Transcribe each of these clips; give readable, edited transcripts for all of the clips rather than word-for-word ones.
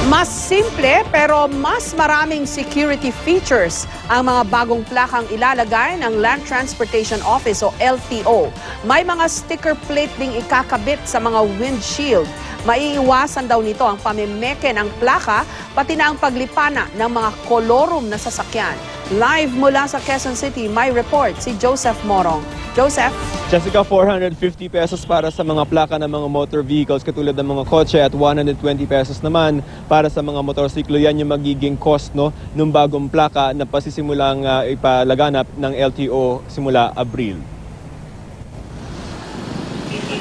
Mas simple pero mas maraming security features ang mga bagong plakang ilalagay ng Land Transportation Office o LTO. May mga sticker plate ding ikakabit sa mga windshield. Maiiwasan daw nito ang pamimeke ng plaka pati na ang paglipana ng mga kolorum na sasakyan. Live mula sa Quezon City, may report si Joseph Morong. Joseph? Jessica, 450 pesos para sa mga plaka ng mga motor vehicles katulad ng mga kotse at 120 pesos naman para sa mga motorsiklo. Yan yung magiging cost ng bagong plaka na pasisimulang ipalaganap ng LTO simula Abril.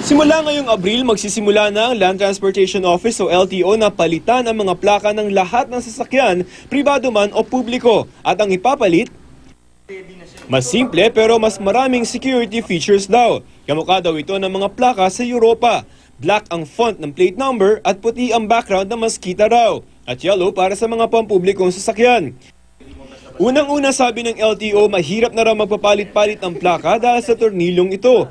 Simula ngayong Abril, magsisimula na ang Land Transportation Office o LTO na palitan ang mga plaka ng lahat ng sasakyan, pribado man o publiko. At ang ipapalit, mas simple pero mas maraming security features daw. Kamukha daw ito ng mga plaka sa Europa. Black ang font ng plate number at puti ang background na mas kita raw. At yellow para sa mga pampublikong sasakyan. Unang-una sabi ng LTO, mahirap na raw magpapalit-palit ng plaka dahil sa tornilyong ito.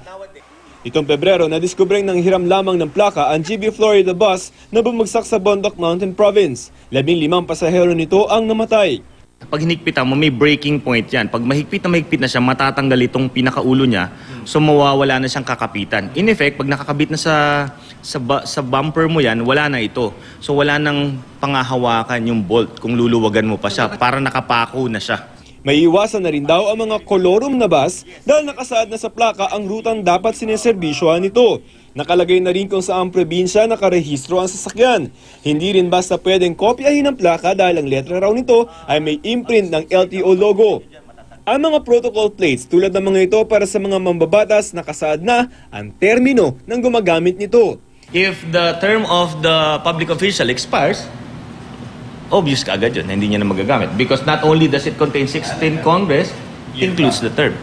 Itong Pebrero, nadiskubreng nang hiram lamang ng plaka ang GB Florida bus na bumagsak sa Bondoc Mountain Province. 15 pasahero nito ang namatay. Pag hinigpitan mo, may breaking point yan. Pag mahigpit na siya, matatanggal itong pinakaulo niya, so mawawala na siyang kakapitan. In effect, pag nakakabit na sa bumper mo yan, wala na ito. So wala nang pangahawakan yung bolt kung luluwagan mo pa siya, para nakapako na siya. May iwasan na rin daw ang mga kolorum na bus dahil nakasaad na sa plaka ang rutang dapat sineserbisyohan nito. Nakalagay na rin kung saang probinsya nakarehistro ang sasakyan. Hindi rin basta pwedeng kopyahin ang plaka dahil ang letra raw nito ay may imprint ng LTO logo. Ang mga protocol plates tulad ng mga ito para sa mga mambabatas nakasaad na ang termino ng gumagamit nito. If the term of the public official expires, obvious ka agad yun, hindi niya na magagamit. Because not only does it contain 16 Congress, it includes the term.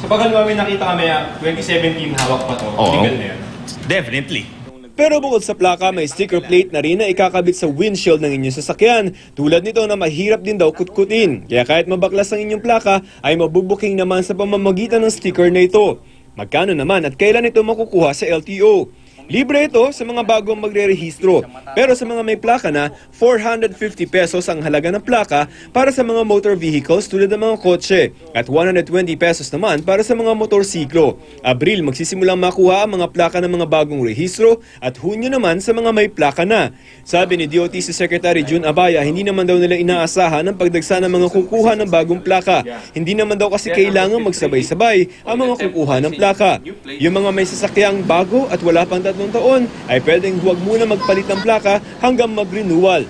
So pag may nakita kami, 2017 hawak pa to, legal na yun? Definitely. Pero bukod sa plaka, may sticker plate na rin na ikakabit sa windshield ng inyong sasakyan. Tulad nito na mahirap din daw kutkutin. Kaya kahit mabaklas ang inyong plaka, ay mabubuking naman sa pamamagitan ng sticker na ito. Magkano naman at kailan ito makukuha sa LTO? Libre ito sa mga bagong magre-rehistro. Pero sa mga may plaka na, 450 pesos ang halaga ng plaka para sa mga motor vehicles tulad ng mga kotse at 120 pesos naman para sa mga motorsiklo. Abril magsisimulang makuha ang mga plaka ng mga bagong rehistro at Hunyo naman sa mga may plaka na. Sabi ni DOTC Secretary June Abaya, hindi naman daw nila inaasahan ang pagdagsa ng mga kukuha ng bagong plaka. Hindi naman daw kasi kailangan magsabay-sabay ang mga kukuha ng plaka. Yung mga may sasakyang bago at wala pang taon ay pwedeng huwag muna magpalit ng plaka hanggang mag-renewal.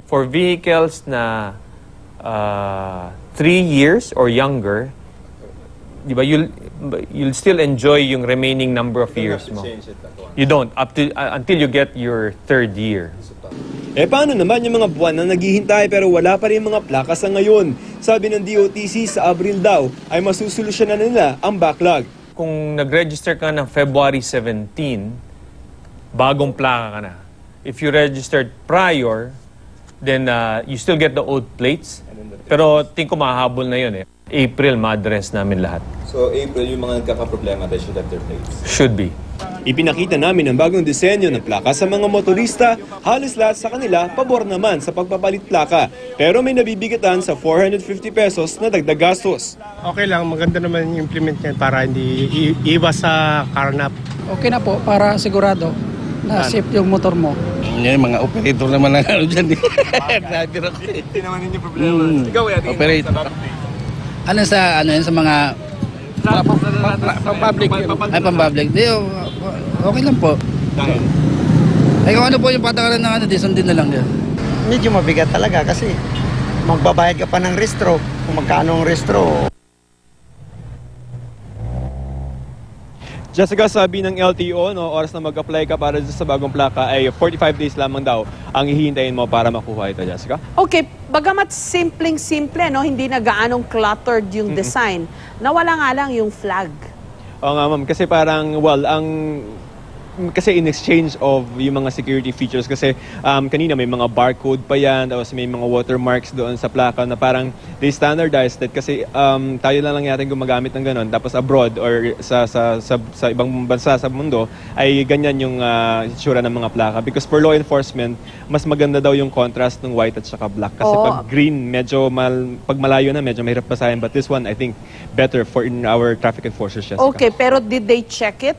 For vehicles na 3 years or younger, di ba, you'll still enjoy yung remaining number of years mo. You don't until you get your 3rd year. Paano naman yung mga buwan na naghihintay pero wala pa rin mga plaka sa ngayon? Sabi ng DOTC sa Abril daw ay masusolusyonan na nila ang backlog. Kung nag-register ka ng February 17, bagong plaka ka na. If you registered prior, then you still get the old plates. Pero tingin ko mahahabol na yun eh. April, ma-address namin lahat. So April, yung mga nagkakaproblema, they should have their plates? Should be. Ipinakita namin ang bagong disenyo ng plaka sa mga motorista. Halos lahat sa kanila, pabor naman sa pagpapalit plaka. Pero may nabibigatan sa 450 pesos na dagdag gastos. Okay lang, maganda naman yung implement niyan para hindi iwas sa karnap. Okay na po, para sigurado na safe yung motor mo. Yung mga operator naman ang ano dyan eh. Hindi naman yung problema. Ikaw operator. Ano sa mga Public yun. ay pang-public? Okay lang po. Ay kung ano po yung patakaran ng sundin na lang yan. Medyo mabigat talaga kasi magbabayad ka pa ng restro. Kung magkano ang restro. Jessica, sabi ng LTO, oras na mag-apply ka para sa bagong plaka ay 45 days lamang daw ang hihintayin mo para makuha ito, Jessica. Okay, bagamat simpleng-simple, hindi na gaanong cluttered yung design, nawala nga lang yung flag. Oo nga, ma'am, kasi parang, ang kasi in exchange of yung mga security features, kasi kanina may mga barcode pa yan, tapos may mga watermarks doon sa plaka na parang they standardized that kasi tayo lang yata gumagamit ng ganon, tapos abroad or sa ibang bansa sa mundo ay ganyan yung itsura ng mga plaka, because for law enforcement mas maganda daw yung contrast ng white at saka black, kasi pag green medyo pag malayo na medyo mahirap basahin, but this one I think better for in our traffic enforcers. Jessica. Okay, pero did they check it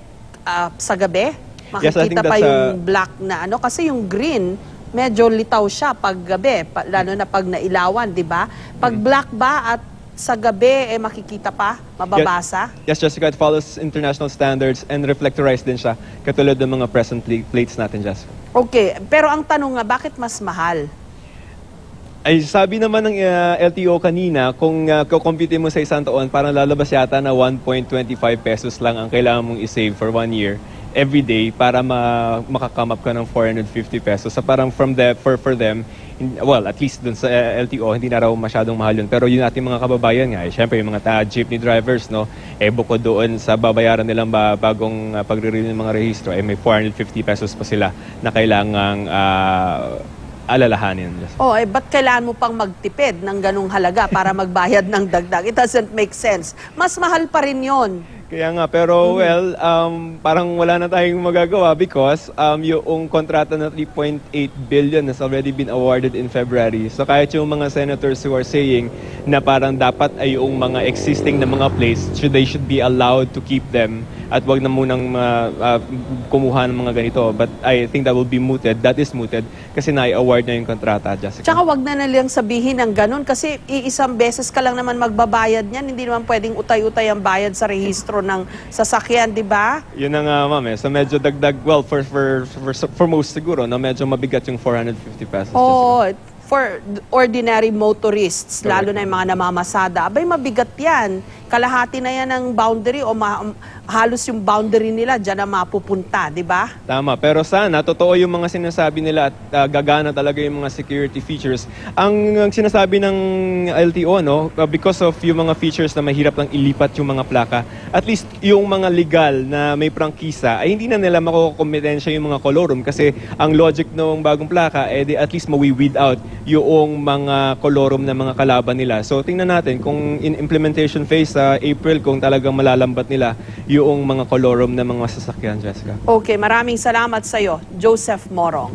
sa gabi? Yes, I think Makikita pa that's yung black na ano, kasi yung green medyo litaw siya pag gabi, lalo na pag nailawan, di ba? Pag black ba at sa gabi makikita pa, mababasa? Yes, Jessica, it follows international standards and reflectorized din siya, katulad ng mga present plates natin, Jessica. Okay, pero ang tanong nga, bakit mas mahal? Ay, sabi naman ng LTO kanina, kung kukompute mo sa isang taon, parang lalabas yata na 1.25 pesos lang ang kailangan mong isave for 1 year every day para makakam up ka ng 450 pesos. So parang for them, well, at least dun sa LTO, hindi na raw masyadong mahal yun. Pero yung ating mga kababayan nga, syempre yung mga jeepney drivers, no, bukod doon sa babayaran nilang bagong pagre-renew ng mga rehistro, may 450 pesos pa sila na kailangang alalahanin. Ba't kailangan mo pang magtipid ng ganung halaga para magbayad ng dagdag? It doesn't make sense. Mas mahal pa rin yon. Kaya nga, pero well, parang wala na tayong magagawa because yung kontrata na 3.8 billion has already been awarded in February. So kahit yung mga senators who are saying na parang dapat ay yung mga existing na mga place, they should be allowed to keep them at wag na munang kumuha ng mga ganito. But I think that will be mooted. That is mooted kasi na-award na yung kontrata, Jessica. Tsaka wag na nalang sabihin ng ganun kasi iisang beses ka lang naman magbabayad niyan. Hindi naman pwedeng utay-utay ang bayad sa rehistro ng sasakyan, di ba? Yun na nga, ma'am. So medyo dagdag, well, for most siguro, no, medyo mabigat yung 450 pesos. For ordinary motorists, lalo na yung mga namamasada, abay mabigat yan. Kalahati na yan ang boundary o halos yung boundary nila dyan na mapupunta, di ba? Tama, pero sana totoo yung mga sinasabi nila at gagana talaga yung mga security features. Ang sinasabi ng LTO, no, because of yung mga features na mahirap lang ilipat yung mga plaka, at least yung mga legal na may prangkisa ay hindi na nila makukompetensya yung mga colorum kasi ang logic ng bagong plaka at least mawi-weed out yung mga colorum na mga kalaban nila. So tingnan natin kung in implementation phase sa April kung talagang malalambat nila yung mga colorum na mga sasakyan, Jessica. Okay, maraming salamat sa iyo, Joseph Morong.